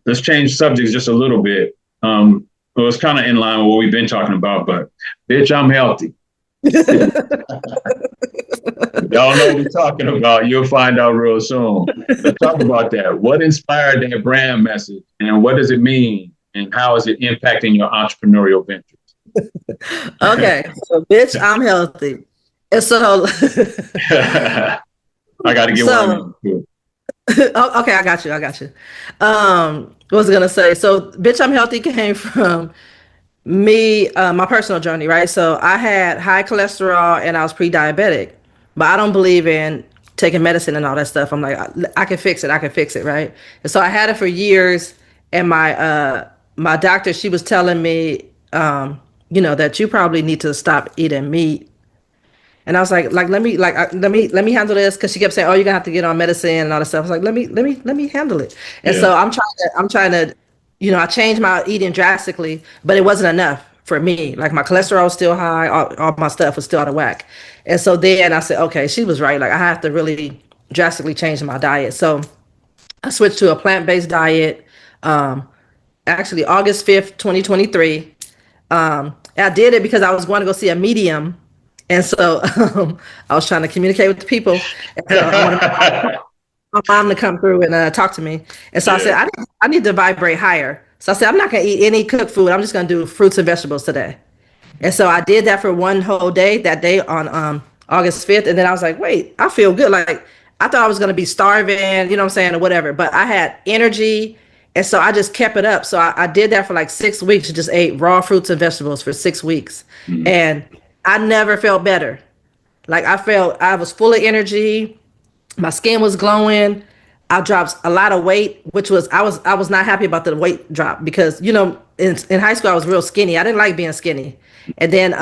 let's change subjects just a little bit. Well, it's kind of in line with what we've been talking about, but bitch, I'm healthy. Y'all know what we're talking about. You'll find out real soon. Let's talk about that. What inspired that brand message, and what does it mean, and how is it impacting your entrepreneurial ventures? Okay, so bitch, I'm healthy. And so, I got to get one of so them. okay, I got you. What was I gonna say? So, bitch, I'm healthy came from me, my personal journey, right? So I had high cholesterol and I was pre-diabetic, but I don't believe in taking medicine and all that stuff. I'm like, I can fix it. I can fix it, right? And so I had it for years, and my doctor, she was telling me, that you probably need to stop eating meat. And I was like, let me handle this, because she kept saying, "Oh, you're gonna have to get on medicine and all this stuff." I was like, let me handle it. And Yeah. so I'm trying to, I changed my eating drastically, but it wasn't enough for me. Like my cholesterol was still high, all my stuff was still out of whack. And so then I said, okay, she was right. Like I have to really drastically change my diet. So I switched to a plant-based diet. Um, Actually, August 5th, 2023. I did it because I was going to go see a medium, and so I was trying to communicate with the people. And so I wanted my mom to come through and talk to me. And so I said, Yeah. I need to vibrate higher. So I said, I'm not going to eat any cooked food. I'm just going to do fruits and vegetables today. And so I did that for one whole day, that day on August 5th. And then I was like, wait, I feel good. Like I thought I was going to be starving, you know what I'm saying, or whatever. But I had energy. And so I just kept it up. So I did that for like 6 weeks. Just ate raw fruits and vegetables for 6 weeks. Mm. And I never felt better. Like I felt I was full of energy. My skin was glowing. I dropped a lot of weight, which was I was not happy about the weight drop, because in high school I was real skinny. I didn't like being skinny. And then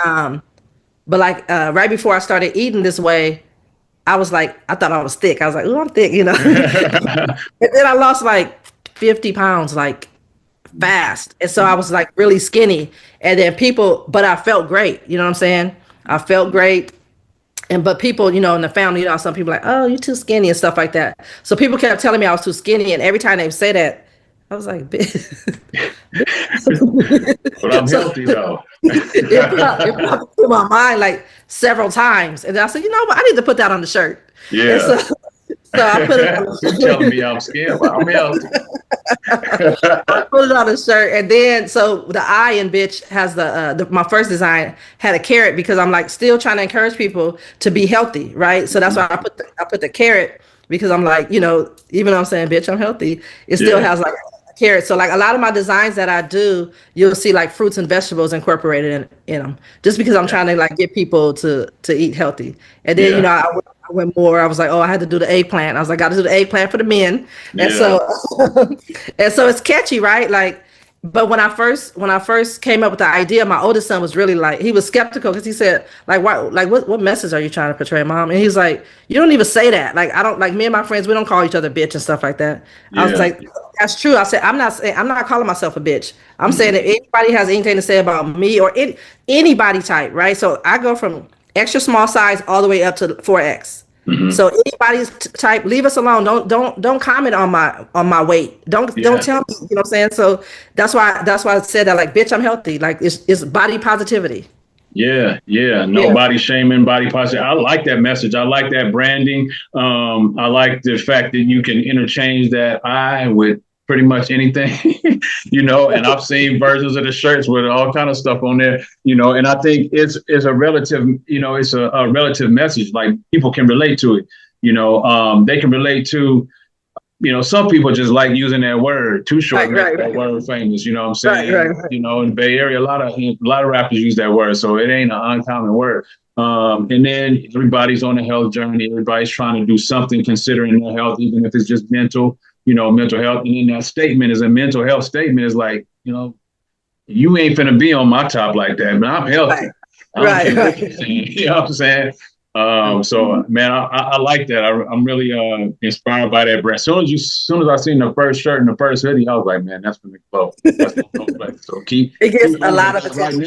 but like right before I started eating this way, I was like, I thought I was thick. I was like, oh, I'm thick, And then I lost like 50 pounds, like fast. And so I was like really skinny. And then but I felt great. You know what I'm saying? I felt great. And but people, in the family, some people like, oh, you're too skinny and stuff like that. So people kept telling me I was too skinny, and every time they say that, I was like, But I'm so healthy though. it popped into my mind like several times, and I said, you know what, I need to put that on the shirt. And Yeah. so I put it on You telling the me I'm scared, but I'm healthy. I put it on a shirt, and then so the I in bitch has my first design had a carrot, because I'm like still trying to encourage people to be healthy, right? So that's why I put the carrot, because I'm like, even though I'm saying bitch, I'm healthy, it still Yeah. has like a carrot. So like a lot of my designs that I do, you'll see like fruits and vegetables incorporated in them, just because I'm Yeah. trying to like get people to eat healthy. And then Yeah. I went more. I was like, oh, I had to do the eggplant. I was like, got to do the eggplant for the men, and Yeah. so and so it's catchy, right? Like, but when I first came up with the idea, my oldest son was really like, he was skeptical, because he said, like, why, like, what message are you trying to portray, mom? And he's like, you don't even say that. Like, I don't, like, me and my friends, we don't call each other bitch and stuff like that. I was Yeah. like, that's true. I said, I'm not calling myself a bitch. I'm saying Mhm. if anybody has anything to say about me or anybody type, right? So I go from extra small size all the way up to 4X. Mhm. So anybody's type, leave us alone. Don't comment on my weight. Don't Yeah. tell me. You know what I'm saying? So that's why I said that. Like, bitch, I'm healthy. Like it's body positivity. Yeah, yeah. No Yeah. body shaming, body positive. I like that message. I like that branding. I like the fact that you can interchange that I with pretty much anything, and I've seen versions of the shirts with all kind of stuff on there, and I think it's a relative, it's a relative message. Like people can relate to it, they can relate to some people just like using that word. Too short Right. make Right. that Right. word famous. You know what I'm Right. Right. saying? Right. In the Bay Area, a lot of rappers use that word, so it ain't an uncommon word. And then everybody's on a health journey. Everybody's trying to do something considering their health, even if it's just mental health. And then that statement is a mental health statement. Is like, you ain't finna be on my top like that, but I'm healthy. Right. I don't care Right. what Right. you're saying. You know what I'm saying? So man, I like that. I'm really inspired by that brand. As soon as I seen the first shirt and the first hoodie, I was like, man, that's gonna flow. That's gonna go play. So It gets keep a going. lot of But attention.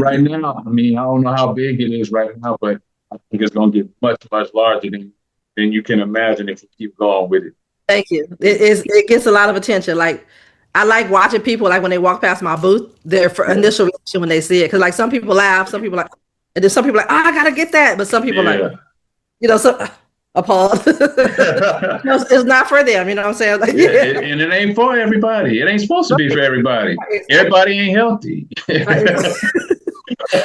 right now, I mean, I don't know how big it is right now, but I think it's gonna get much, much larger than you can imagine if you keep going with it. Thank you. It gets a lot of attention. Like I like watching people like when they walk past my booth, their initial reaction when they see it. Because like some people laugh, some people like, and then some people like, oh, I gotta get that. But some people like, Yeah. so appalled. It's not for them. You know what I'm saying? Like, Yeah, and it ain't for everybody. It ain't supposed to be for everybody. Everybody ain't healthy.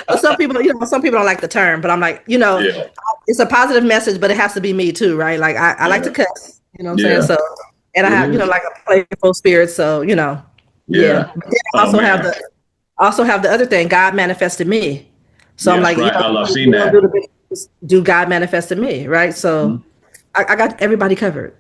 But some people, some people don't like the term. But I'm like, Yeah, it's a positive message, but it has to be me too, right? Like I like to yeah, cuss. You know what I'm saying? yeah. So, and I It have, is. like a playful spirit. So, yeah. Yeah. But then I Oh man. also have the other thing. God manifested me. So I'm Yes, like, right. I love seeing we don't that. do the big things, do God manifested me, right? So Mhm. I got everybody covered.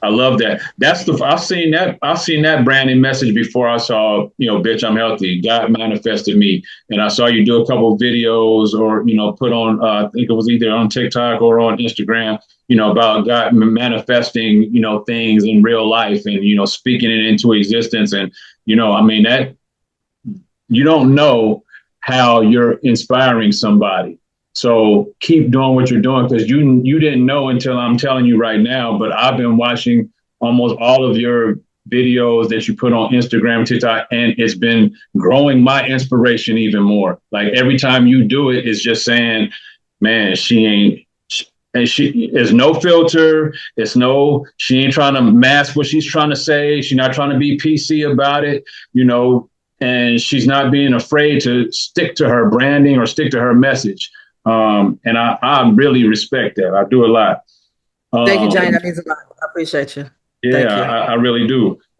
I love that. That's the I've seen that. I've seen that branding message before. I saw, bitch, I'm healthy. God manifested me, and I saw you do a couple of videos, or put on. I think it was either on TikTok or on Instagram. About God manifesting, things in real life, and speaking it into existence. And I mean that you don't know how you're inspiring somebody. So keep doing what you're doing, because you didn't know until I'm telling you right now. But I've been watching almost all of your videos that you put on Instagram, TikTok, and it's been growing my inspiration even more. Like every time you do it, it's just saying, man, she ain't. And she is no filter. She ain't trying to mask what she's trying to say. She's not trying to be PC about it, you know, and she's not being afraid to stick to her branding or stick to her message. And I really respect that. I do a lot. Thank you, Jane. Um, That means a lot. I appreciate you. yeah, Thank you. I really do.